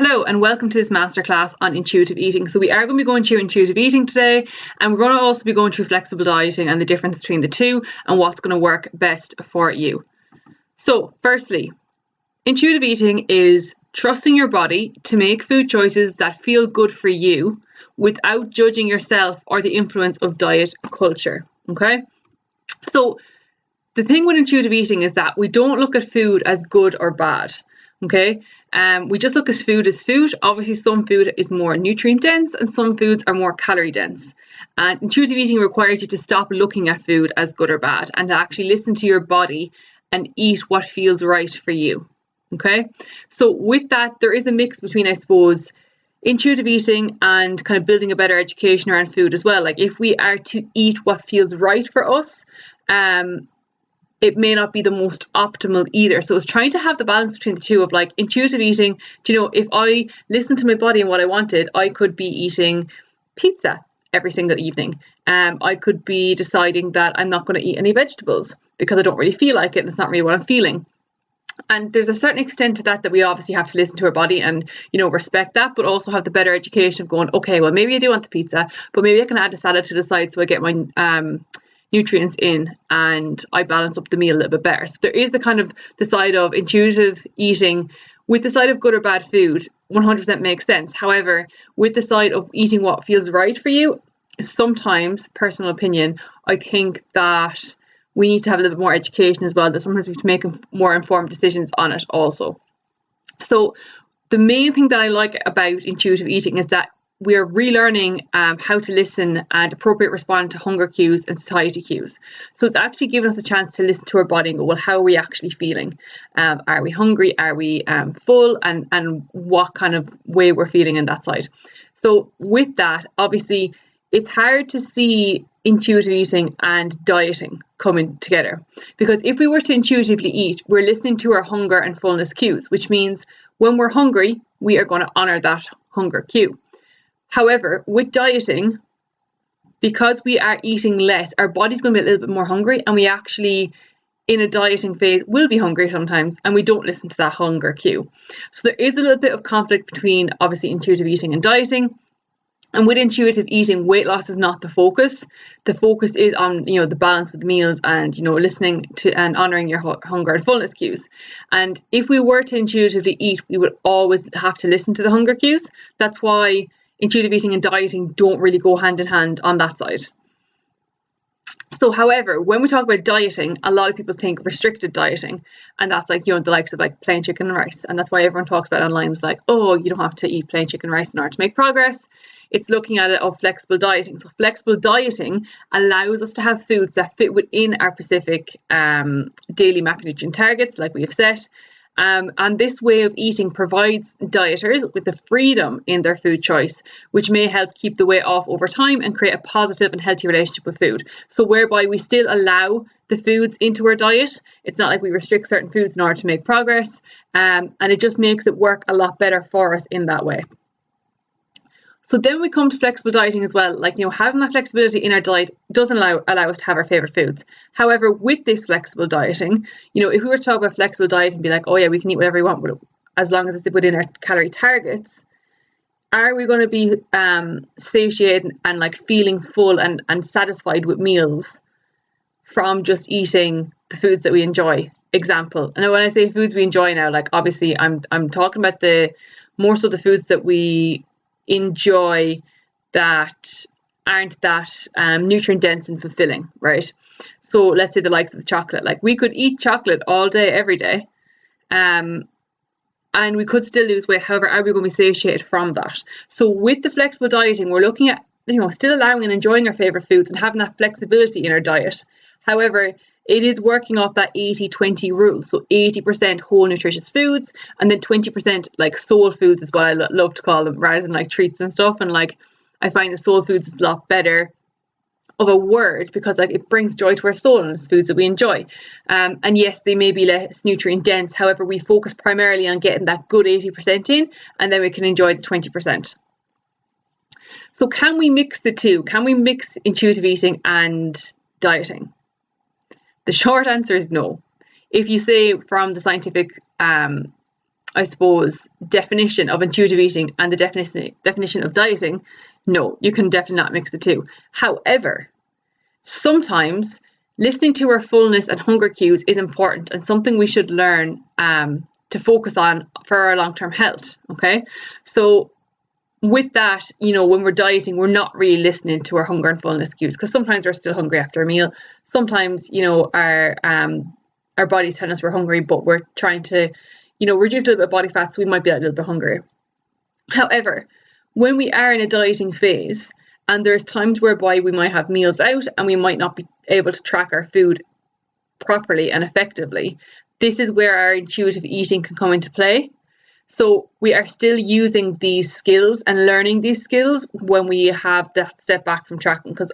Hello and welcome to this masterclass on intuitive eating. So we are going to be going through intuitive eating today, and we're going to also be going through flexible dieting and the difference between the two and what's going to work best for you. So firstly, intuitive eating is trusting your body to make food choices that feel good for you without judging yourself or the influence of diet culture. Okay? So the thing with intuitive eating is that we don't look at food as good or bad. Okay, we just look at food as food. Obviously, some food is more nutrient dense and some foods are more calorie dense. And intuitive eating requires you to stop looking at food as good or bad and to actually listen to your body and eat what feels right for you. Okay, so with that, there is a mix between, I suppose, intuitive eating and kind of building a better education around food as well. Like if we are to eat what feels right for us, it may not be the most optimal either. So it's trying to have the balance between the two of like intuitive eating. Do you know, if I listen to my body and what I wanted, I could be eating pizza every single evening. I could be deciding that I'm not going to eat any vegetables because I don't really feel like it and it's not really what I'm feeling. And there's a certain extent to that we obviously have to listen to our body and, you know, respect that, but also have the better education of going, okay, well, maybe I do want the pizza, but maybe I can add a salad to the side so I get my nutrients in and I balance up the meal a little bit better. So there is the kind of the side of intuitive eating with the side of good or bad food 100% makes sense. However, with the side of eating what feels right for you, sometimes, personal opinion, I think that we need to have a little bit more education as well, that sometimes we have to make more informed decisions on it also. So the main thing that I like about intuitive eating is that we're relearning how to listen and appropriate respond to hunger cues and satiety cues. So it's actually giving us a chance to listen to our body and go, well, how are we actually feeling? Are we hungry? Are we full? And what kind of way we're feeling in that side. So with that, obviously, it's hard to see intuitive eating and dieting coming together. Because if we were to intuitively eat, we're listening to our hunger and fullness cues, which means when we're hungry, we are going to honor that hunger cue. However, with dieting, because we are eating less, our body's going to be a little bit more hungry, and we actually, in a dieting phase, will be hungry sometimes, and we don't listen to that hunger cue. So there is a little bit of conflict between, obviously, intuitive eating and dieting. And with intuitive eating, weight loss is not the focus. The focus is on, you know, the balance of the meals and, you know, listening to and honoring your hunger and fullness cues. And if we were to intuitively eat, we would always have to listen to the hunger cues. That's why intuitive eating and dieting don't really go hand in hand on that side. So, however, when we talk about dieting, a lot of people think restricted dieting, and that's like, you know, the likes of like plain chicken and rice. And that's why everyone talks about online is like, oh, you don't have to eat plain chicken and rice in order to make progress. It's looking at it of flexible dieting. So flexible dieting allows us to have foods that fit within our specific daily macronutrient targets, like we have set. And this way of eating provides dieters with the freedom in their food choice, which may help keep the weight off over time and create a positive and healthy relationship with food. So whereby we still allow the foods into our diet. It's not like we restrict certain foods in order to make progress. And it just makes it work a lot better for us in that way. So then we come to flexible dieting as well. Like, you know, having that flexibility in our diet doesn't allow us to have our favorite foods. However, with this flexible dieting, you know, if we were to talk about flexible diet and be like, oh yeah, we can eat whatever we want as long as it's within our calorie targets, are we going to be satiated and like feeling full and satisfied with meals from just eating the foods that we enjoy? Example. And when I say foods we enjoy now, like obviously I'm talking about the more so the foods that we enjoy that aren't that nutrient dense and fulfilling, right? So let's say the likes of the chocolate, like we could eat chocolate all day every day and we could still lose weight. However, are we going to be satiated from that? So with the flexible dieting, we're looking at, you know, still allowing and enjoying our favorite foods and having that flexibility in our diet. However, it is working off that 80-20 rule. So 80% whole nutritious foods and then 20% like soul foods is what I love to call them, rather than like treats and stuff. And like I find the soul foods is a lot better of a word because like it brings joy to our soul and it's foods that we enjoy. And yes, they may be less nutrient dense. However, we focus primarily on getting that good 80% in, and then we can enjoy the 20%. So can we mix the two? Can we mix intuitive eating and dieting? The short answer is no. If you say from the scientific I suppose, definition of intuitive eating and the definition of dieting, no, you can definitely not mix the two. However, sometimes listening to our fullness and hunger cues is important and something we should learn to focus on for our long-term health. Okay, so with that, when we're dieting, we're not really listening to our hunger and fullness cues, because sometimes we're still hungry after a meal. Sometimes, our body's telling us we're hungry, but we're trying to, reduce a little bit of body fat, so we might be a little bit hungrier. However, when we are in a dieting phase, and there's times whereby we might have meals out and we might not be able to track our food properly and effectively, this is where our intuitive eating can come into play. So we are still using these skills and learning these skills when we have that step back from tracking, because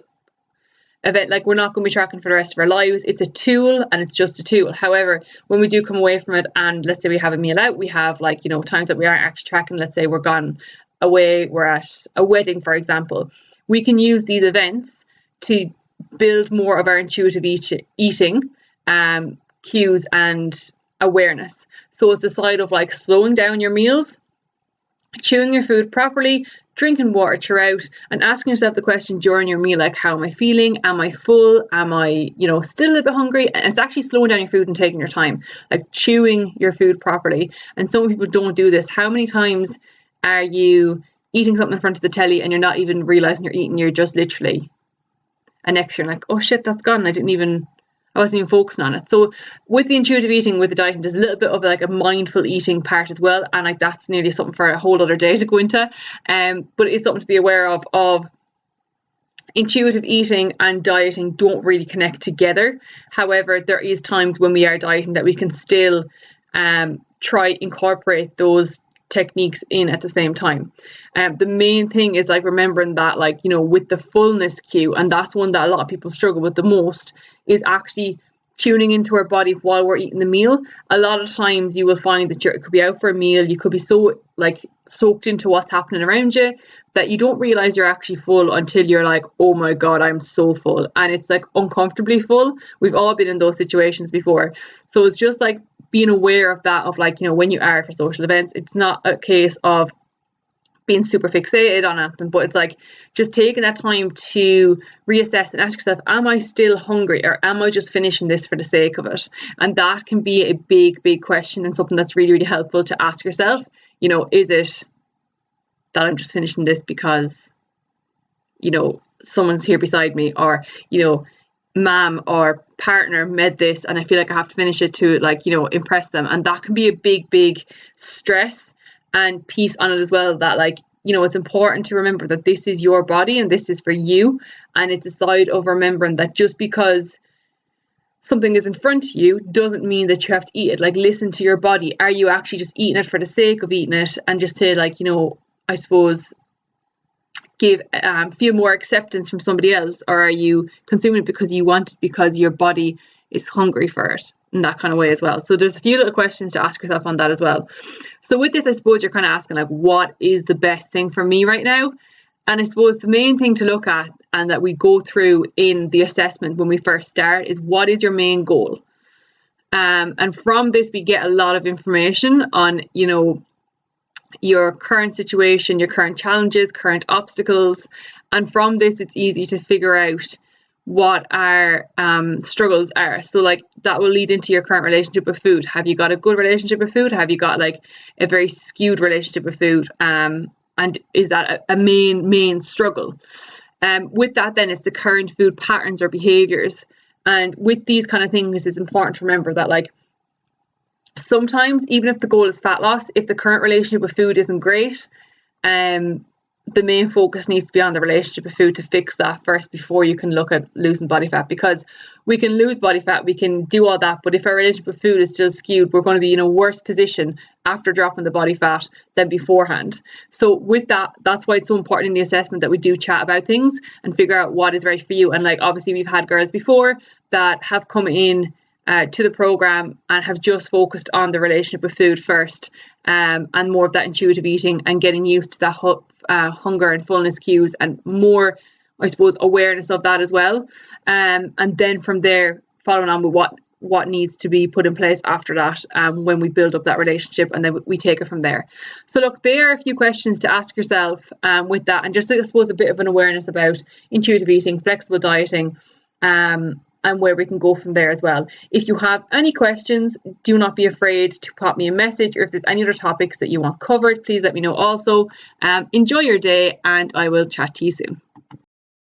we're not going to be tracking for the rest of our lives. It's a tool, and it's just a tool. However, when we do come away from it, and let's say we have a meal out, we have times that we aren't actually tracking. Let's say we're gone away, we're at a wedding, for example. We can use these events to build more of our intuitive eating cues and awareness. So it's a side of slowing down your meals, chewing your food properly, drinking water throughout, and asking yourself the question during your meal, how am I feeling? Am I full? Am I, still a little bit hungry? And it's actually slowing down your food and taking your time, chewing your food properly. And some people don't do this. How many times are you eating something in front of the telly and you're not even realizing you're eating? You're just literally, and next you're like, oh shit, that's gone. I wasn't even focusing on it. So with the intuitive eating, with the dieting, there's a little bit of a mindful eating part as well, and that's nearly something for a whole other day to go into. But it's something to be aware of intuitive eating and dieting don't really connect together. However, there is times when we are dieting that we can still try incorporate those techniques in at the same time. The main thing is remembering that with the fullness cue, and that's one that a lot of people struggle with the most, is actually tuning into our body while we're eating the meal. A lot of times you will find that you could be out for a meal, you could be so soaked into what's happening around you that you don't realize you're actually full until you're like, oh my god, I'm so full, and it's uncomfortably full. We've all been in those situations before. So it's just being aware of that, of when you are for social events, it's not a case of being super fixated on anything, but it's just taking that time to reassess and ask yourself, am I still hungry, or am I just finishing this for the sake of it? And that can be a big question, and something that's really helpful to ask yourself. Is it that I'm just finishing this because someone's here beside me, or mom or partner made this and I feel like I have to finish it to impress them? And that can be a big stress and piece on it as well, that it's important to remember that this is your body and this is for you. And it's a side of remembering that just because something is in front of you doesn't mean that you have to eat it. Listen to your body. Are you actually just eating it for the sake of eating it, and just to I suppose give feel more acceptance from somebody else? Or are you consuming it because you want it, because your body is hungry for it, in that kind of way as well? So there's a few little questions to ask yourself on that as well. So with this, I suppose you're kind of asking what is the best thing for me right now? And I suppose the main thing to look at, and that we go through in the assessment when we first start, is what is your main goal? And from this we get a lot of information on your current situation, your current challenges, current obstacles, and from this it's easy to figure out what our struggles are. So that will lead into your current relationship with food. Have you got a good relationship with food? Have you got a very skewed relationship with food? And is that a main struggle? With that, then it's the current food patterns or behaviors. And with these kind of things, it's important to remember that sometimes, even if the goal is fat loss, if the current relationship with food isn't great, the main focus needs to be on the relationship with food to fix that first before you can look at losing body fat. Because we can lose body fat, we can do all that, but if our relationship with food is still skewed, we're going to be in a worse position after dropping the body fat than beforehand. So with that, that's why it's so important in the assessment that we do chat about things and figure out what is right for you. And obviously we've had girls before that have come in to the program and have just focused on the relationship with food first, and more of that intuitive eating and getting used to that hunger and fullness cues, and more, I suppose, awareness of that as well. And then from there, following on with what what needs to be put in place after that when we build up that relationship, and then we take it from there. So look, there are a few questions to ask yourself with that, and just I suppose a bit of an awareness about intuitive eating, flexible dieting, and where we can go from there as well. If you have any questions, do not be afraid to pop me a message, or if there's any other topics that you want covered, please let me know also. Enjoy your day, and I will chat to you soon.